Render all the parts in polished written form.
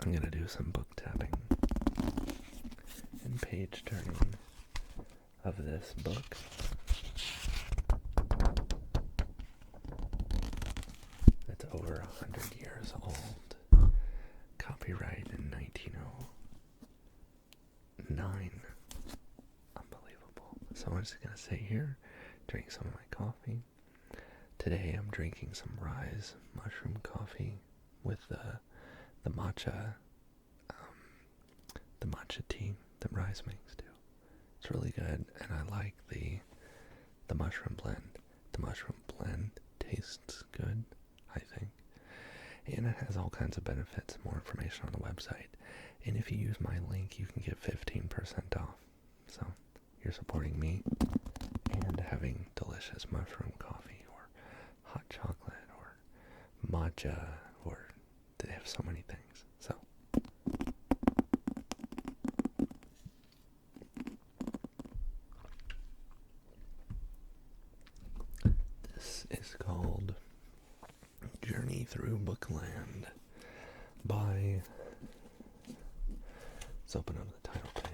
I'm going to do some book tapping and page turning of this book. That's over 100 years old. Copyright in 1909. Unbelievable. So I'm just going to sit here, drink some of my coffee. Today I'm drinking some rise mushroom coffee with the matcha tea that rise makes too. It's really good, and I like the mushroom blend. The mushroom blend tastes good, I think, and it has all kinds of benefits. More information on the website, and if you use my link, you can get 15% off. So you're supporting me and having delicious mushroom coffee or hot chocolate or matcha, or they have so many things. So this is called Journey Through Bookland by, let's open up the title page.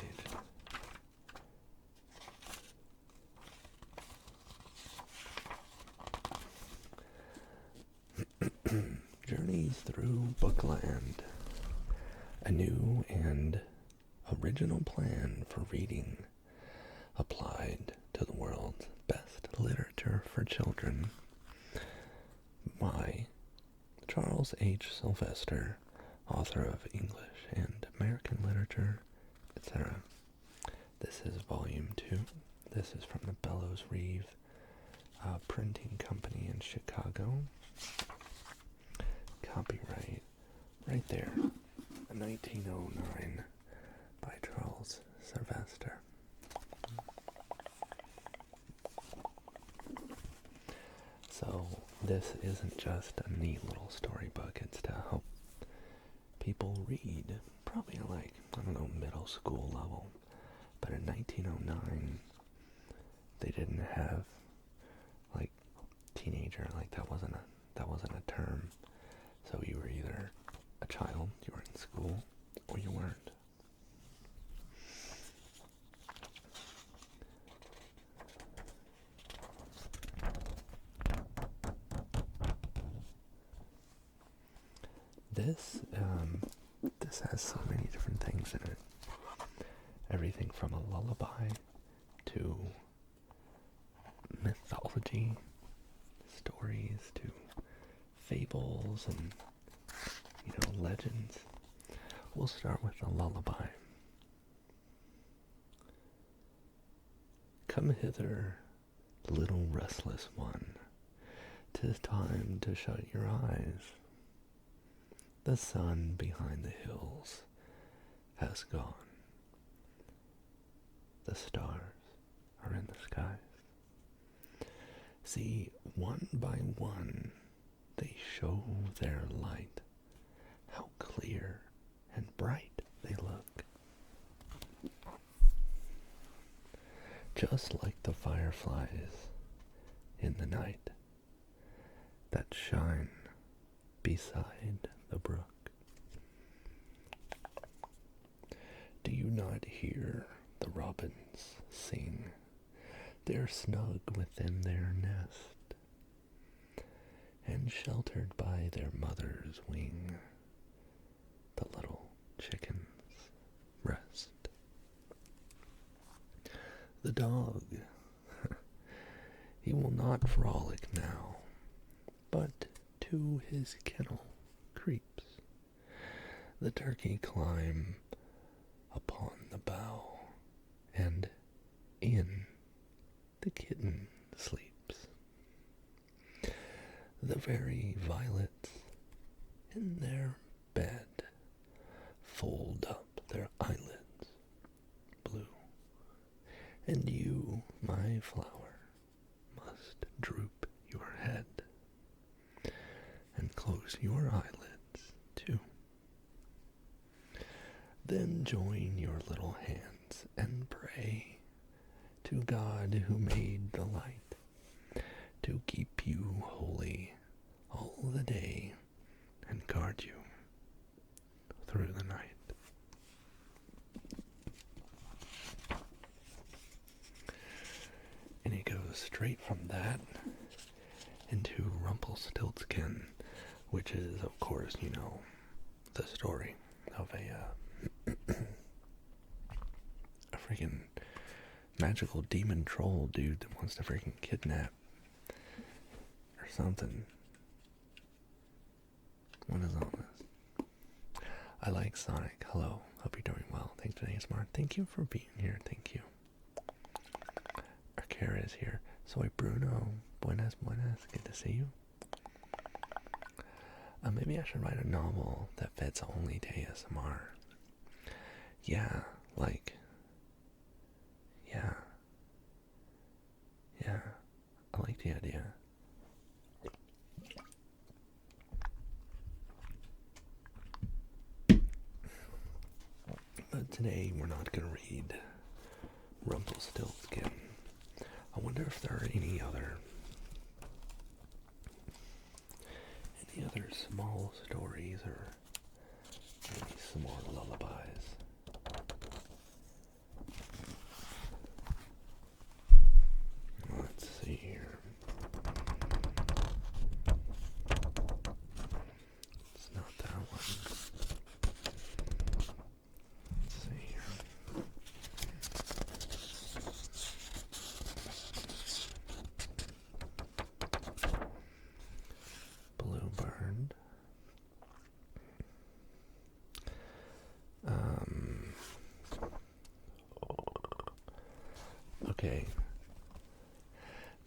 Journeys Through Bookland, a new and original plan for reading applied to the world's best literature for children by Charles H. Sylvester, author of English and American literature, etc. This is volume 2. This is from the Bellows Reeve Printing Company in Chicago. Copyright right there, 1909 by Charles Sylvester. So this isn't just a neat little storybook, it's to help people read, probably like, I don't know, middle school level. But in 1909, they didn't have, like, teenager, like that wasn't a term. So you were either a child, you were in school, or you weren't. This has so many different things in it. Everything from a lullaby to mythology, stories to fables and, legends. We'll start with a lullaby. Come hither, little restless one. 'Tis time to shut your eyes. The sun behind the hills has gone. The stars are in the skies. See, one by one, they show their light. How clear and bright they look. Just like the fireflies in the night that shine beside the brook. Do you not hear the robins sing? They're snug within their nest and sheltered by their mother's wing. The little chickens rest. The dog, he will not frolic now, but to his kennel creeps. The turkey climb upon the bough, and in the kitten sleeps. The very violets in their bed fold up their eyelids blue, and you, my flower, must droop your head and close your eyelids too. Then join your little hands and pray to God who made the light to keep you holy all the day and guard you through the night. straight from that into Rumpelstiltskin, which is, of course, you know, the story of a freaking magical demon troll dude that wants to freaking kidnap or something. What is all this? I like Sonic. Hello. Hope you're doing well. Thanks for being smart. Thank you for being here. Thank you. Arcara is here. Soy Bruno. Buenas, buenas. Good to see you. Maybe I should write a novel that fits only to ASMR. Yeah, like... Yeah. Yeah. I like the idea. But today we're not going to read Rumpelstiltskin. I wonder if there are any other small stories or maybe some more lullabies. Let's see here. It's not that one. Let's see here. Bluebird. Okay.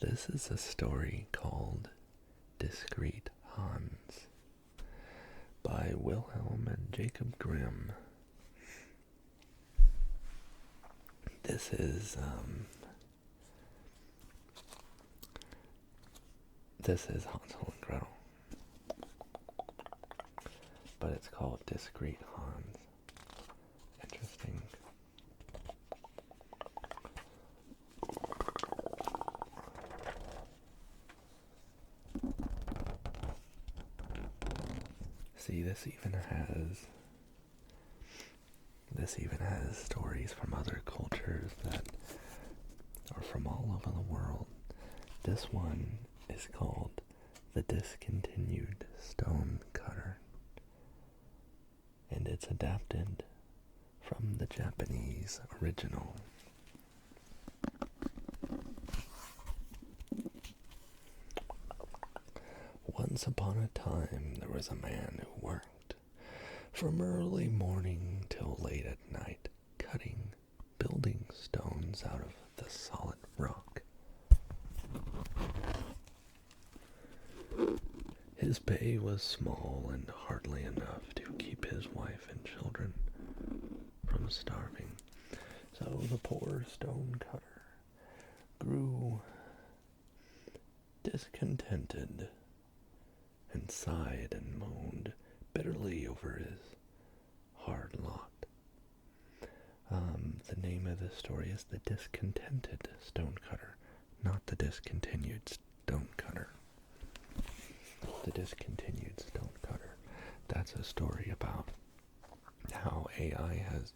This is a story called Discreet Hans by Wilhelm and Jacob Grimm. This is Hansel and Gretel, but it's called Discreet Hans. Interesting. See, this even has stories from other cultures that are from all over the world. This one is called The Discontinued Stone Cutter, and it's adapted from the Japanese original. Once upon a time, there was a man who worked from early morning till late at night, cutting building stones out of the solid rock. His pay was small and hardly enough to keep his wife and children from starving. So the poor stone cutter grew discontented and sighed and moaned bitterly over his hard lot. The name of this story is The Discontented Stonecutter, not The Discontinued Stonecutter. The Discontinued Stonecutter. That's a story about how AI has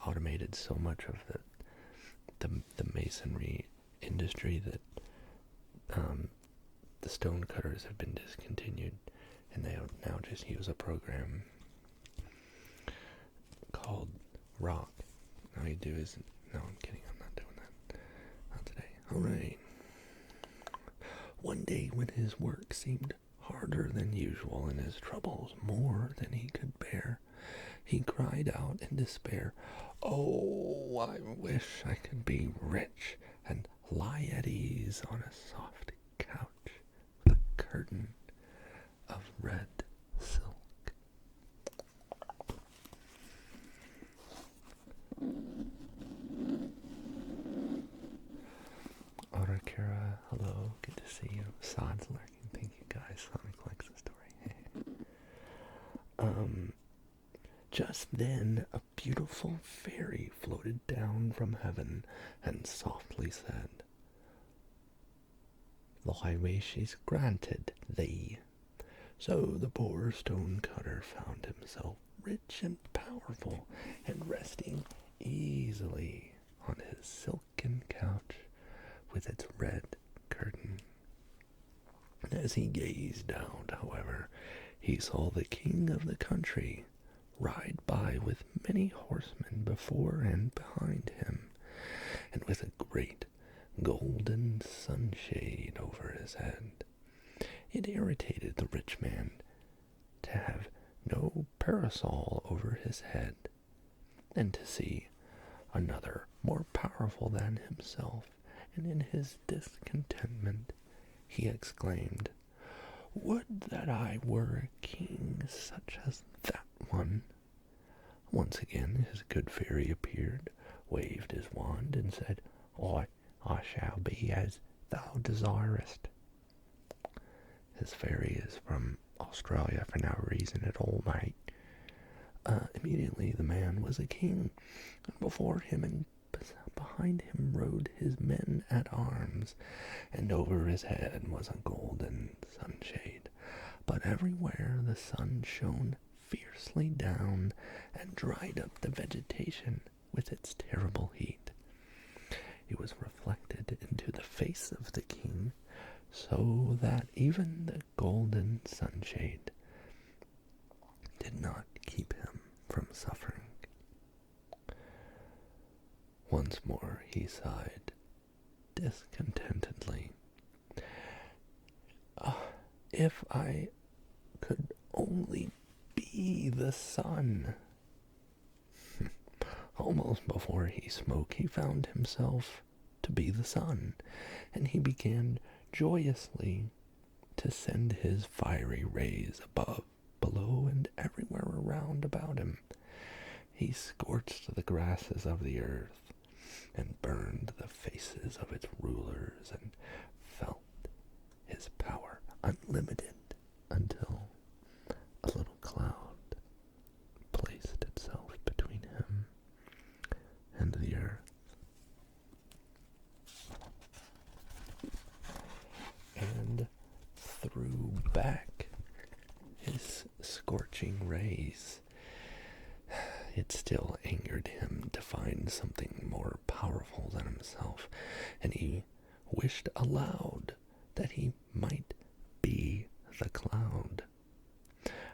automated so much of the masonry industry that the stonecutters have been discontinued, and they now just use a program called Rock. All you do is... No, I'm kidding. I'm not doing that. Not today. Alright. One day when his work seemed harder than usual and his troubles more than he could bear, he cried out in despair, "Oh, I wish I could be rich and lie at ease on a soft couch with a curtain of red silk." Arakira, hello, good to see you. Sod's lurking, thank you guys. Sonic likes the story. Just then a beautiful fairy floated down from heaven and softly said, "Thy wish is granted thee." So the poor stonecutter found himself rich and powerful and resting easily on his silken couch with its red curtain. As he gazed out, however, he saw the king of the country ride by with many horsemen before and behind him, and with a great golden sunshade over his head. It irritated the rich man to have no parasol over his head, and to see another more powerful than himself, and in his discontentment he exclaimed, "Would that I were a king such as that one!" Once again his good fairy appeared, waved his wand, and said, I shall be as thou desirest." His fairy is from Australia for no reason at all, mate. Immediately the man was a king, and before him and behind him rode his men at arms, and over his head was a golden sunshade. But everywhere the sun shone fiercely down and dried up the vegetation with its terrible heat. It was reflected into the face of the king, so that even the golden sunshade did not keep him from suffering. Once more he sighed discontentedly. If I could only be the sun. Almost before he spoke, he found himself to be the sun, and he began joyously to send his fiery rays above, below, and everywhere around about him. He scorched the grasses of the earth, and burned the faces of its rulers, and felt his power unlimited until a little cloud placed itself between him and the earth, and threw back his scorching rays. It still angered him to find something more powerful than himself, and he wished aloud that he might be the cloud.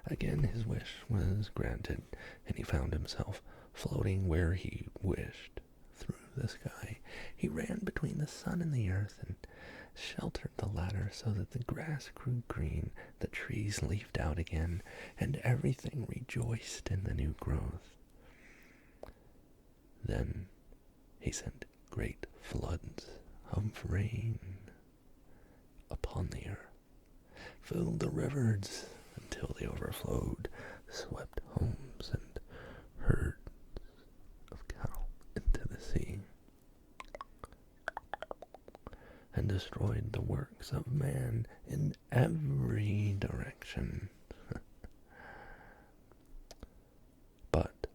Again his wish was granted, and he found himself floating where he wished through the sky. He ran between the sun and the earth, and sheltered the latter so that the grass grew green, the trees leafed out again, and everything rejoiced in the new growth. Then he sent great floods of rain upon the earth, filled the rivers until they overflowed, swept homes and herds of cattle into the sea, and destroyed the works of man in every direction. But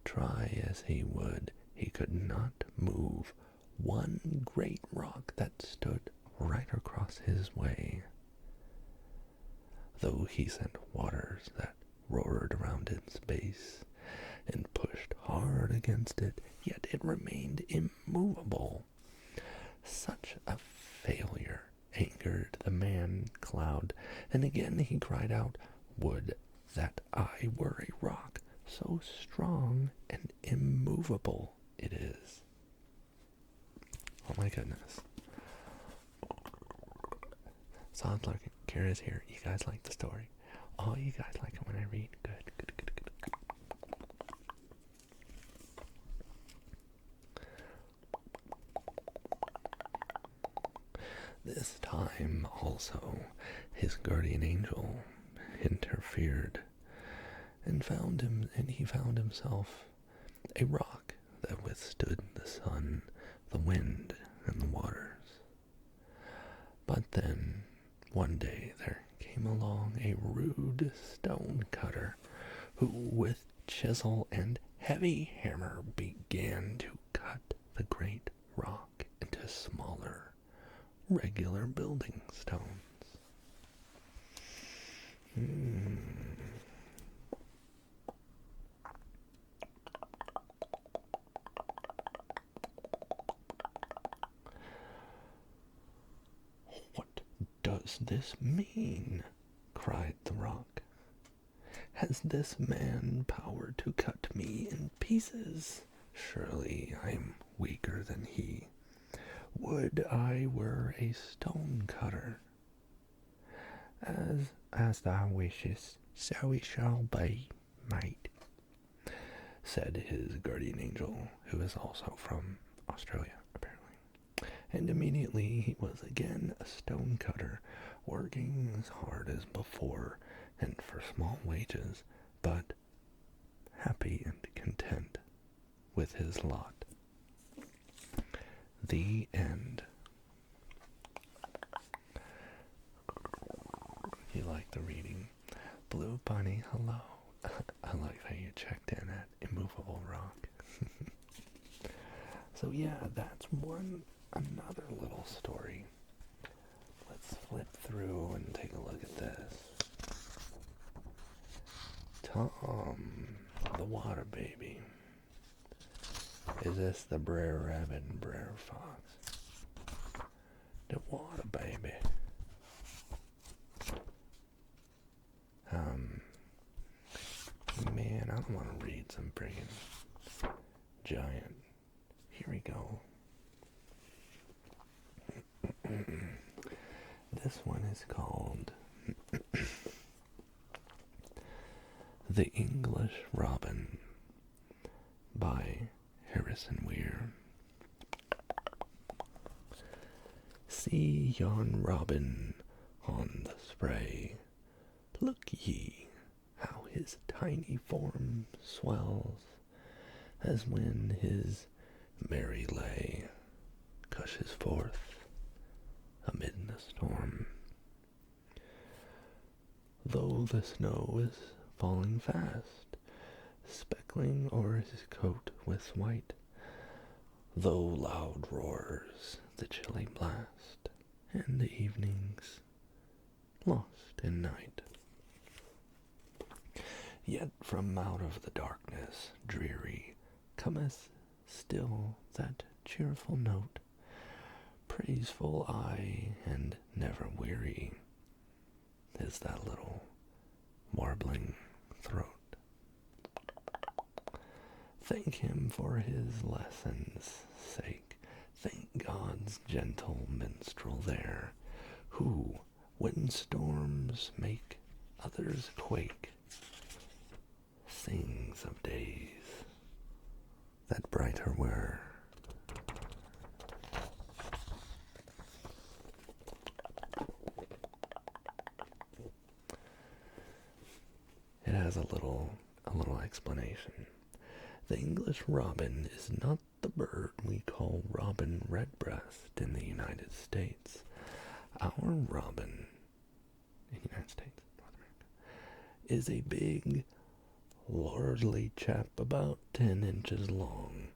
try as he would, he could not move one great rock that stood right across his way. Though he sent waters that roared around its base and pushed hard against it, yet it remained immovable. Such a failure angered the man-cloud, and again he cried out, "Would that I were a rock, so strong and immovable it is." Oh my goodness. Sounds like Kara's here. You guys like the story? Oh, you guys like it when I read? Good, good, good, good. This time also his guardian angel interfered, and he found himself a rock that withstood the sun, the wind, and the waters. But then one day there came along a rude stone cutter, who with chisel and heavy hammer began to cut the great rock into smaller, regular building stones. does this mean? Cried the rock. Has this man power to cut me in pieces? Surely I am weaker than he. Would I were a stone cutter. As thou wishest, so it shall be, mate, said his guardian angel, who is also from Australia, apparently. And immediately he was again a stone cutter, working as hard as before, and for small wages, but happy and content with his lot. The end. You like the reading? Blue Bunny, hello. I like how you checked in at Immovable Rock. So yeah, that's another little story. Let's flip through and take a look at this. Tom, the water baby. Is this the Brer Rabbit and Brer Fox? The water baby. Man, I don't want to read some friggin' giant. Here we go. This one is called The English Robin by Harrison Weir. See yon robin on the spray. Look ye, how his tiny form swells, as when his merry lay gushes forth amid the storm. Though the snow is falling fast, speckling o'er his coat with white, though loud roars the chilly blast, and the evening's lost in night. Yet from out of the darkness dreary cometh still that cheerful note, praiseful aye and never weary, is that little warbling throat. Thank him for his lessons' sake, thank God's gentle minstrel there, who, when storms make others quake, sings of days that brighter were. It has a little explanation. The English robin is not the bird we call robin redbreast in the United States. Our robin in the United States, North America, is a big, lordly chap about 10 inches long,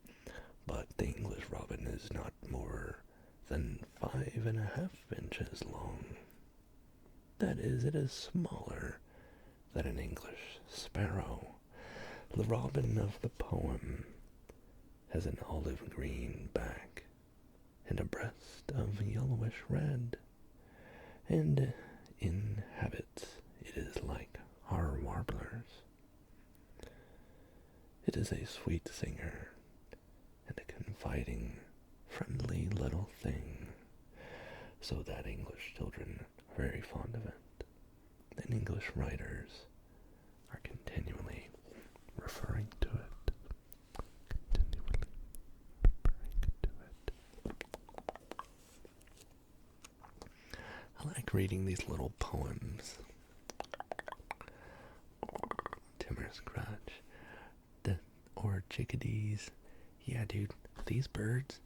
but the English robin is not more than 5.5 inches long. That is, it is smaller than an English sparrow. The robin of the poem has an olive green back and a breast of yellowish red, and in habits it is like our warblers. It is a sweet singer and a confiding, friendly little thing, so that English children are very fond of it, and English writers are continually referring to it. I like reading these little poems. Timorous Crutch, or chickadees. Yeah, dude, these birds,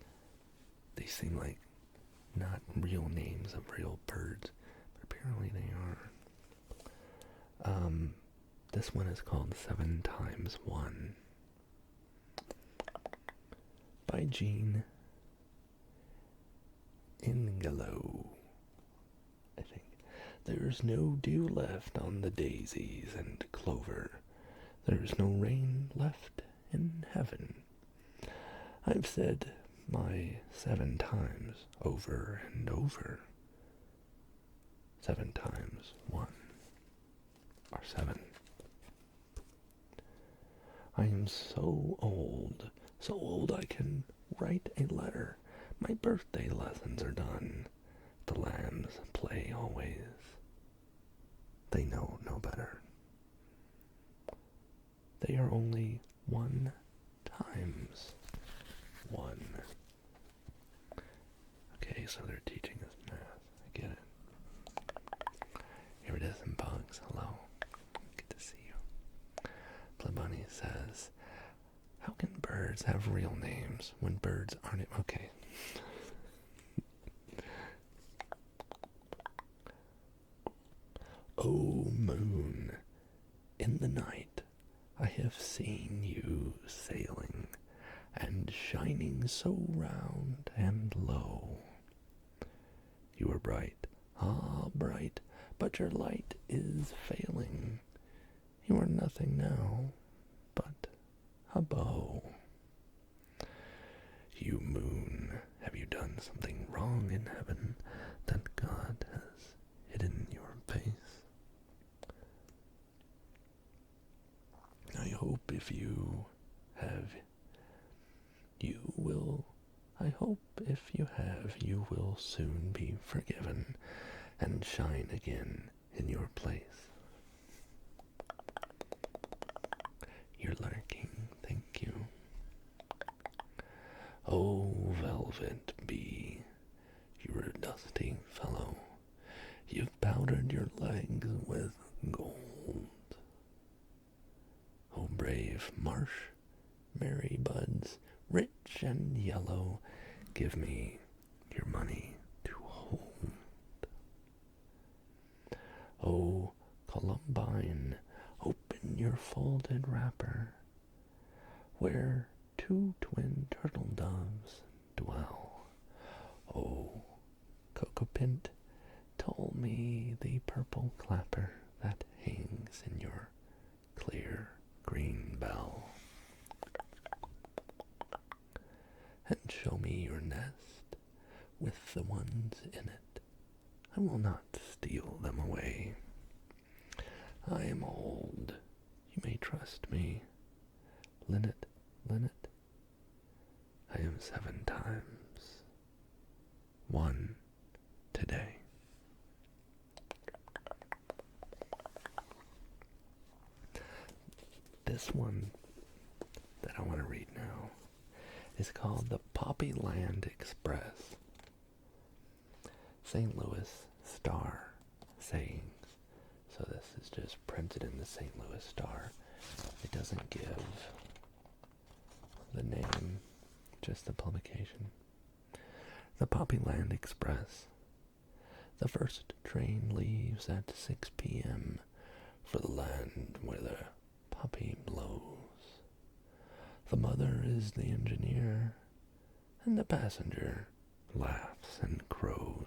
they seem like not real names of real birds, but apparently they are. This one is called 7 times 1 by Jean Ingelow, I think. There's no dew left on the daisies and clover. There's no rain left in heaven. I've said my 7 times over and over. 7 times 1 are 7. I am so old I can write a letter. My birthday lessons are done. The lambs play always. They know no better. They are only 1 times 1. Okay, so they're teaching us math. I get it. Here it is in bugs. Hello. Good to see you. Blood Bunny says, how can birds have real names when birds aren't... Okay. O moon, in the night I have seen you sailing, and shining so round and low. You are bright, ah bright, but your light is failing. You are nothing now but a bow. You moon, have you done something wrong in heaven that God has hidden your face? I hope if you have, you will, I hope if you have, you will soon be forgiven and shine again in your place. You're lurking, thank you. Oh, velvet bee, you're a dusty fellow. You've powdered your legs with gold. Oh, brave marsh, merry buds, rich and yellow, give me your money to hold. Oh, Columbine, open your folded wrapper, where 2 twin turtle doves dwell. Oh, Cocopint, toll me the purple clapper that hangs in your clear green bell. And show me your nest with the ones in it. I will not steal them away. I am old, you may trust me. Linnet, linnet, I am 7 times 1 today. This one that I want to read now is called the Poppyland Express. St. Louis Star sayings. So this is just printed in the St. Louis Star. It doesn't give the name, just the publication. The Poppyland Express. The first train leaves at 6 p.m. for the land where the poppy blows. The mother is the engineer, and the passenger laughs and crows.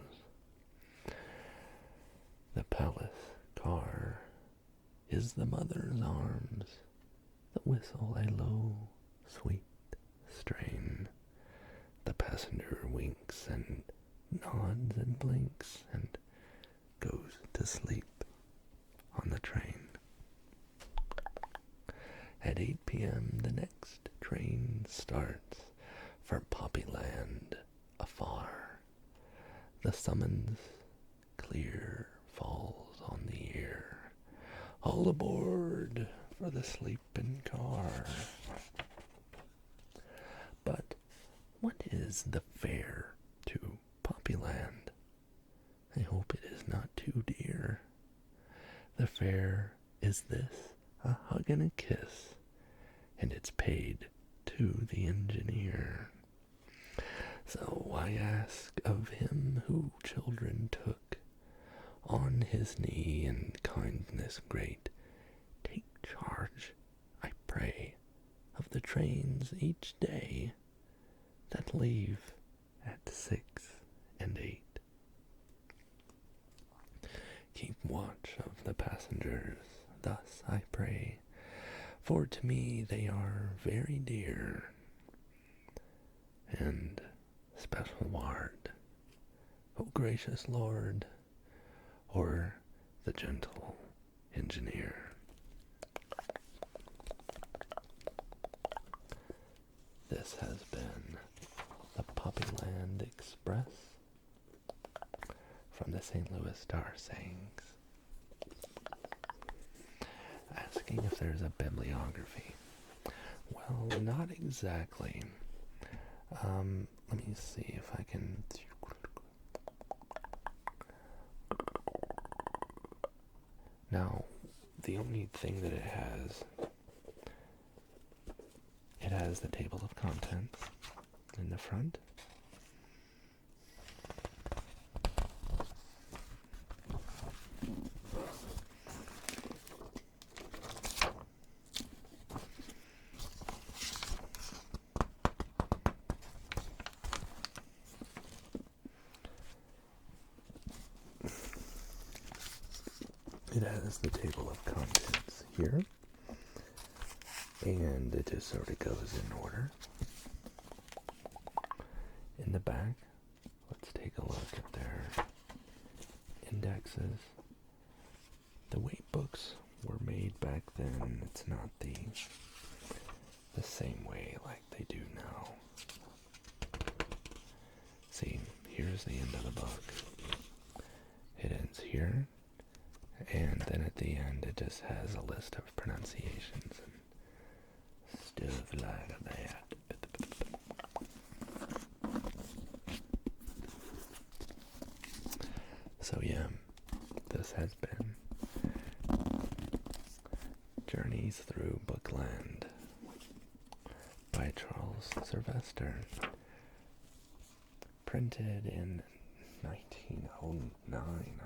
The palace car is the mother's arms, that whistle a low, sweet strain. The passenger winks and nods and blinks and goes to sleep on the train. At 8 p.m. the next train starts for Poppyland afar. The summons clear falls on the ear. All aboard for the sleeping car. But what is the fare to Poppyland? I hope it is not too dear. The fare is this, a hug and a kiss, and it's paid to the engineer. So I ask of him who children took on his knee in kindness great, take charge, I pray, of the trains each day that leave at 6 and 8. Keep watch of the passengers, thus I pray, for to me they are very dear. And special ward, O gracious Lord, or the gentle engineer. This has been the Puppyland Express from the St. Louis Star Sayings, asking if there's a bibliography. Well, not exactly. Let me see if I can. Now, the only thing that it has the table of contents in the front. It has the table of contents here, and it just sort of goes in order. In the back, let's take a look at their indexes. The weight books were made back then. It's not the same way like they do now. See, here's the end of the book. It ends here, and then at the end it just has a list of pronunciations and stuff like that. So yeah, this has been Journeys Through Bookland by Charles Sylvester, printed in 1909,